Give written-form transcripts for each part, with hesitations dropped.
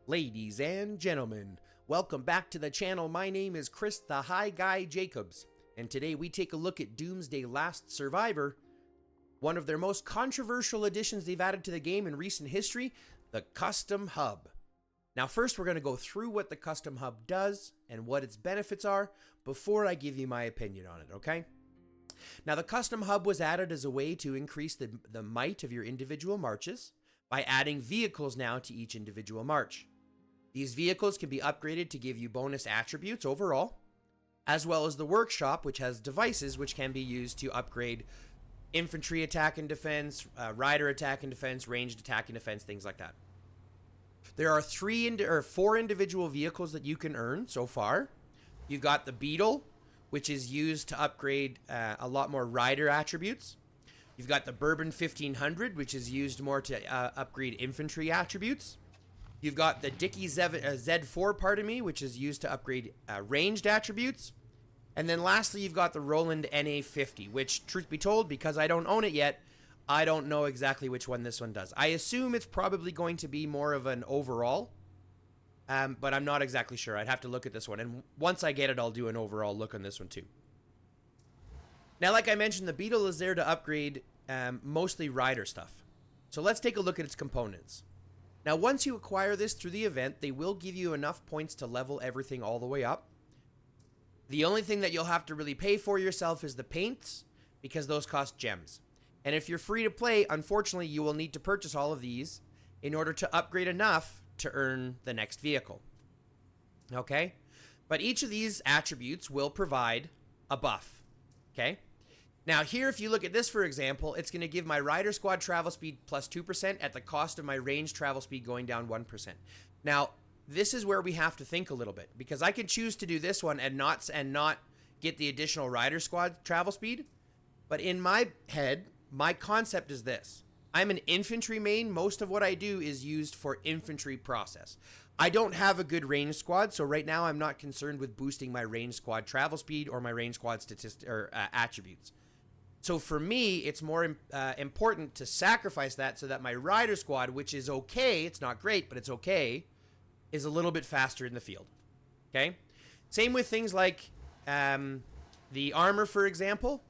Ladies and gentlemen, welcome back to the channel. My name is Chris the High Guy Jacobs, and today we take a look at Doomsday Last Survivor, one of their most controversial additions they've added to the game in recent history, the Custom Hub. Now first we're going to go through what the Custom Hub does and what its benefits are before I give you my opinion on it, okay? Now the Custom Hub was added as a way to increase the might of your individual marches by adding vehicles now to each individual march. These vehicles can be upgraded to give you bonus attributes overall, as well as the workshop, which has devices which can be used to upgrade infantry attack and defense, rider attack and defense, ranged attack and defense, things like that. There are four individual vehicles that you can earn so far. You've got the Beetle, which is used to upgrade a lot more rider attributes. You've got the Bourbon 1500, which is used more to upgrade infantry attributes. You've got the Dickey Z4, which is used to upgrade ranged attributes. And then lastly, you've got the Roland NA50, which, truth be told, because I don't own it yet, I don't know exactly which one this one does. I assume it's probably going to be more of an overall, but I'm not exactly sure. I'd have to look at this one. And once I get it, I'll do an overall look on this one too. Now, like I mentioned, the Beetle is there to upgrade mostly rider stuff. So let's take a look at its components. Now, once you acquire this through the event, they will give you enough points to level everything all the way up. The only thing that you'll have to really pay for yourself is the paints, because those cost gems. And if you're free to play, unfortunately, you will need to purchase all of these in order to upgrade enough to earn the next vehicle. Okay? But each of these attributes will provide a buff. Okay? Now here, if you look at this, for example, it's going to give my rider squad travel speed plus 2% at the cost of my range travel speed going down 1%. Now, this is where we have to think a little bit, because I can choose to do this one and not get the additional rider squad travel speed. But in my head, my concept is this. I'm an infantry main. Most of what I do is used for infantry process. I don't have a good range squad, so right now I'm not concerned with boosting my range squad travel speed or my range squad attributes. So for me, it's more important to sacrifice that so that my rider squad, which is okay, it's not great, but it's okay, is a little bit faster in the field. Okay? Same with things like the armor, for example.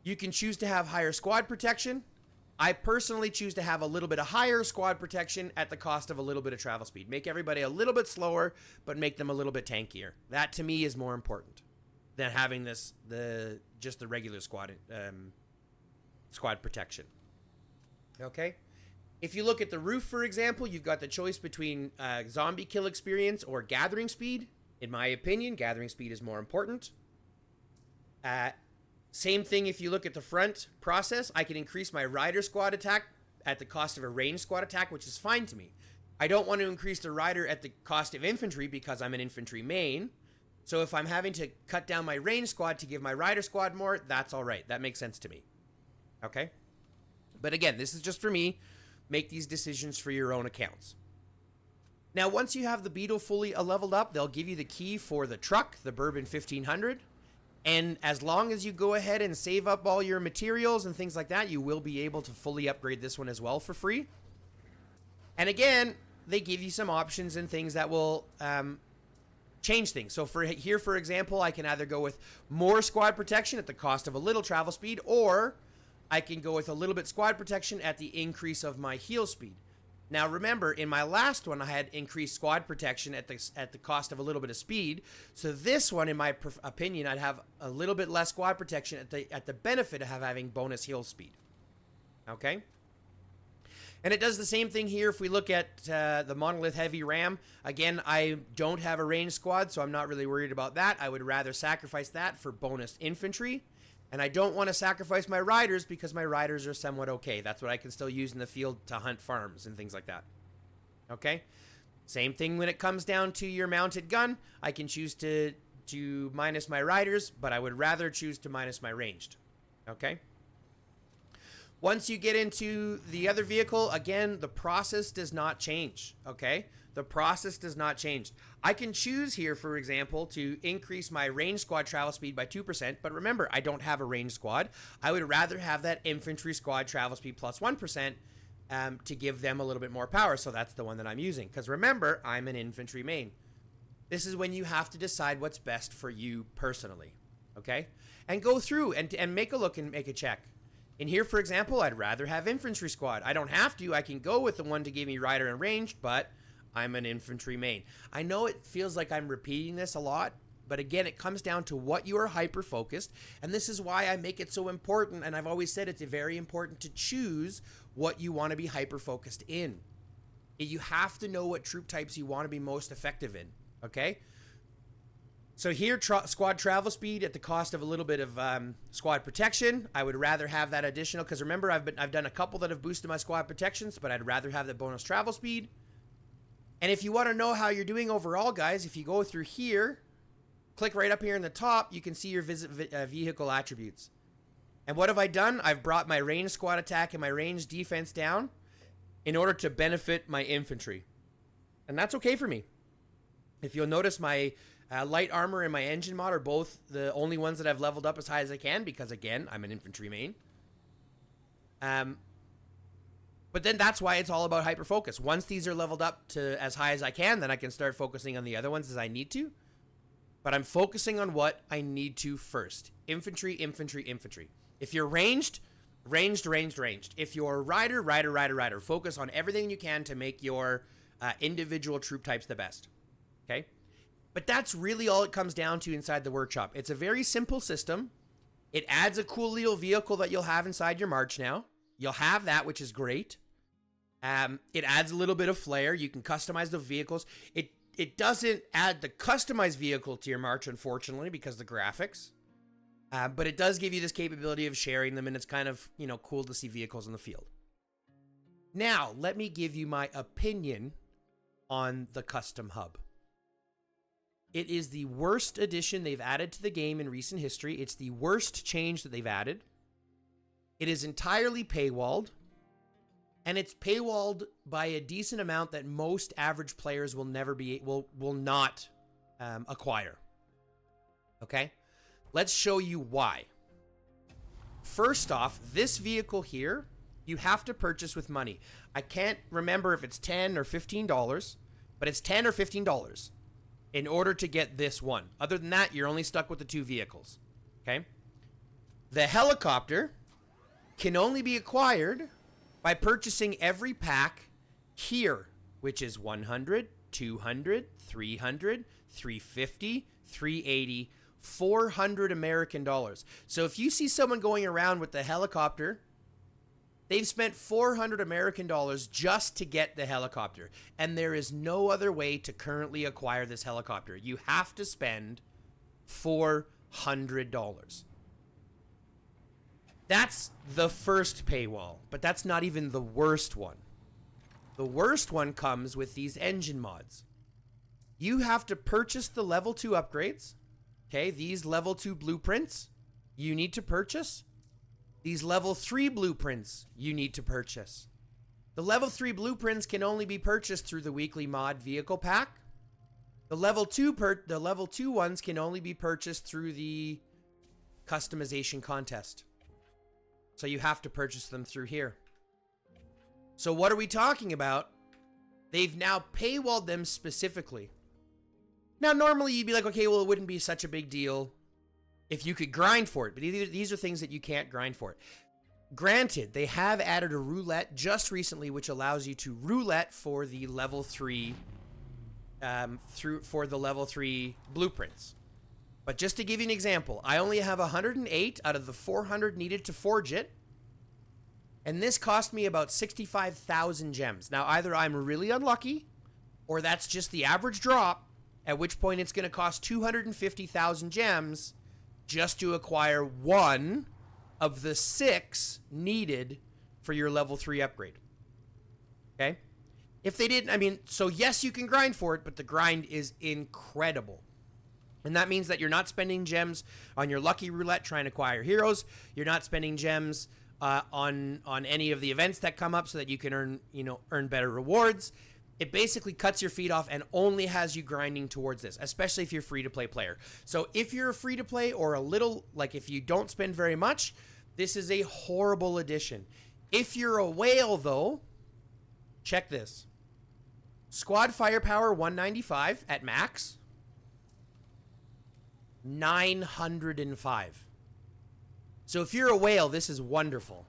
You can choose to have higher squad protection. I personally choose to have a little bit of higher squad protection at the cost of a little bit of travel speed. Make everybody a little bit slower, but make them a little bit tankier. That, to me, is more important than having just the regular squad protection. Okay? If you look at the roof, for example, you've got the choice between zombie kill experience or gathering speed. In my opinion, gathering speed is more important. Same thing if you look at the front process. I can increase my rider squad attack at the cost of a ranged squad attack, which is fine to me. I don't want to increase the rider at the cost of infantry because I'm an infantry main. So if I'm having to cut down my range squad to give my rider squad more, that's all right. That makes sense to me. Okay? But again, this is just for me. Make these decisions for your own accounts. Now, once you have the Beetle fully leveled up, they'll give you the key for the truck, the Bourbon 1500. And as long as you go ahead and save up all your materials and things like that, you will be able to fully upgrade this one as well for free. And again, they give you some options and things that will change things. So for example, I can either go with more squad protection at the cost of a little travel speed, or I can go with a little bit squad protection at the increase of my heal speed. Now remember, in my last one, I had increased squad protection at the cost of a little bit of speed. So this one, in my opinion, I'd have a little bit less squad protection at the benefit of having bonus heal speed. Okay? And it does the same thing here if we look at the Monolith Heavy Ram. Again, I don't have a ranged squad, so I'm not really worried about that. I would rather sacrifice that for bonus infantry. And I don't want to sacrifice my riders because my riders are somewhat okay. That's what I can still use in the field to hunt farms and things like that. Okay? Same thing when it comes down to your mounted gun. I can choose to minus my riders, but I would rather choose to minus my ranged. Okay? Once you get into the other vehicle, again, the process does not change. Okay? The process does not change. I can choose here, for example, to increase my range squad travel speed by 2%, but remember, I don't have a range squad. I would rather have that infantry squad travel speed plus 1%, to give them a little bit more power. So that's the one that I'm using. Because remember, I'm an infantry main. This is when you have to decide what's best for you personally. Okay? And go through and make a look and make a check. In here, for example, I'd rather have infantry squad. I don't have to. I can go with the one to give me rider and ranged, but I'm an infantry main. I know it feels like I'm repeating this a lot, but again, it comes down to what you are hyper-focused, and this is why I make it so important, and I've always said it's very important to choose what you want to be hyper-focused in. You have to know what troop types you want to be most effective in, okay? So here, squad travel speed at the cost of a little bit of squad protection. I would rather have that additional, because remember, I've done a couple that have boosted my squad protections, but I'd rather have the bonus travel speed. And if you want to know how you're doing overall, guys, if you go through here, click right up here in the top, you can see your vehicle attributes. And what have I done? I've brought my range squad attack and my range defense down in order to benefit my infantry. And that's okay for me. If you'll notice, my light armor and my engine mod are both the only ones that I've leveled up as high as I can because, again, I'm an infantry main. But then that's why it's all about hyper-focus. Once these are leveled up to as high as I can, then I can start focusing on the other ones as I need to. But I'm focusing on what I need to first. Infantry, infantry, infantry. If you're ranged, ranged, ranged, ranged. If you're rider, rider, rider, rider. Focus on everything you can to make your individual troop types the best. Okay? But that's really all it comes down to inside the workshop. It's a very simple system. It adds a cool little vehicle that you'll have inside your march now. You'll have that, which is great. It adds a little bit of flair. You can customize the vehicles. It doesn't add the customized vehicle to your march, unfortunately, because of the graphics. But it does give you this capability of sharing them, and it's kind of, cool to see vehicles in the field. Now, let me give you my opinion on the custom hub. It is the worst addition they've added to the game in recent history. It's the worst change that they've added. It is entirely paywalled. And it's paywalled by a decent amount that most average players will not acquire. Okay? Let's show you why. First off, this vehicle here, you have to purchase with money. I can't remember if it's $10 or $15, but it's $10 or $15 in order to get this one. Other than that, you're only stuck with the two vehicles. Okay? The helicopter can only be acquired by purchasing every pack here, which is 100, 200, 300, 350, 380, 400 American dollars. So if you see someone going around with the helicopter, they've spent 400 American dollars just to get the helicopter. And there is no other way to currently acquire this helicopter. You have to spend $400. That's the first paywall, but that's not even the worst one. The worst one comes with these engine mods. You have to purchase the level 2 upgrades. Okay, these level 2 blueprints you need to purchase. These level 3 blueprints you need to purchase. The level 3 blueprints can only be purchased through the weekly mod vehicle pack. The level 2 ones can only be purchased through the customization contest. So you have to purchase them through here. So what are we talking about? They've now paywalled them specifically. Now, normally you'd be like, okay, well, it wouldn't be such a big deal if you could grind for it. But these are things that you can't grind for it. Granted, they have added a roulette just recently, which allows you to roulette for the level 3 for the level 3 blueprints. But just to give you an example, I only have 108 out of the 400 needed to forge it. And this cost me about 65,000 gems. Now, either I'm really unlucky, or that's just the average drop, at which point it's going to cost 250,000 gems just to acquire one of the 6 needed for your level 3 upgrade. Okay? If they didn't, so yes, you can grind for it, but the grind is incredible. And that means that you're not spending gems on your lucky roulette trying to acquire heroes. You're not spending gems on any of the events that come up so that you can earn better rewards. It basically cuts your feet off and only has you grinding towards this, especially if you're free-to-play player. So if you're a free-to-play or a little, like if you don't spend very much, this is a horrible addition. If you're a whale, though, check this. Squad firepower 195 at max. 905. So if you're a whale, this is wonderful.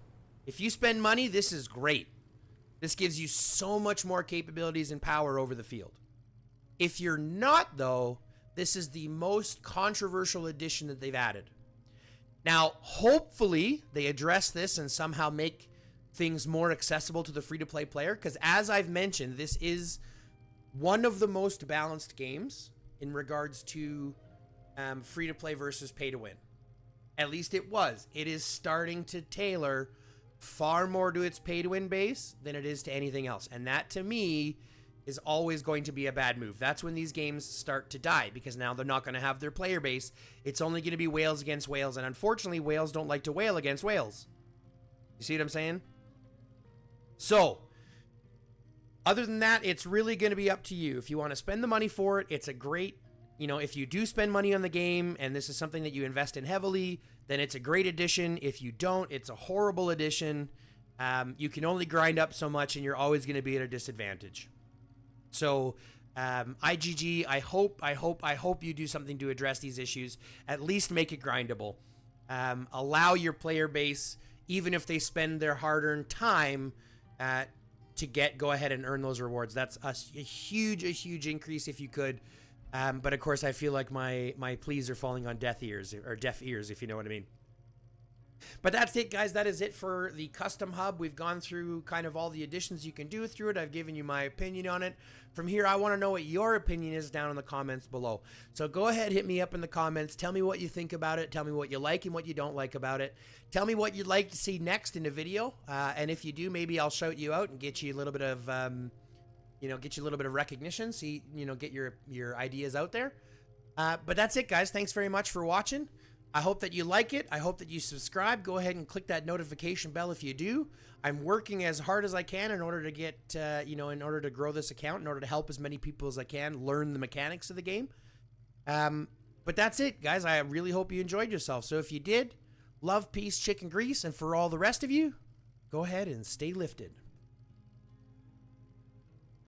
If you spend money, this is great. This gives you so much more capabilities and power over the field. If you're not, though, this is the most controversial addition that they've added. Now, hopefully, they address this and somehow make things more accessible to the free-to-play player, because as I've mentioned, this is one of the most balanced games in regards to free-to-play versus pay-to-win. At least it was. It is starting to tailor far more to its pay-to-win base than it is to anything else. And that, to me, is always going to be a bad move. That's when these games start to die, because now they're not going to have their player base. It's only going to be whales against whales, and unfortunately, whales don't like to whale against whales. You see what I'm saying? So, other than that, it's really going to be up to you. If you want to spend the money for it, it's a great, if you do spend money on the game and this is something that you invest in heavily, then it's a great addition. If you don't, it's a horrible addition. You can only grind up so much and you're always going to be at a disadvantage. So, IGG, I hope you do something to address these issues. At least make it grindable. Allow your player base, even if they spend their hard-earned time, to go ahead and earn those rewards. That's a huge increase if you could. But of course, I feel like my pleas are falling on deaf ears, if you know what I mean. But that's it, guys. That is it for the custom hub. We've gone through kind of all the additions you can do through it. I've given you my opinion on it. From here, I want to know what your opinion is down in the comments below. So go ahead, hit me up in the comments. Tell me what you think about it. Tell me what you like and what you don't like about it. Tell me what you'd like to see next in a video. And if you do, maybe I'll shout you out and get you a little bit of, recognition. See, get your ideas out there. But that's it, guys. Thanks very much for watching. I hope that you like it. I hope that you subscribe. Go ahead and click that notification bell if you do. I'm working as hard as I can in order to get, in order to grow this account, in order to help as many people as I can learn the mechanics of the game. But that's it, guys. I really hope you enjoyed yourself. So if you did, love, peace, chicken grease. And for all the rest of you, go ahead and stay lifted.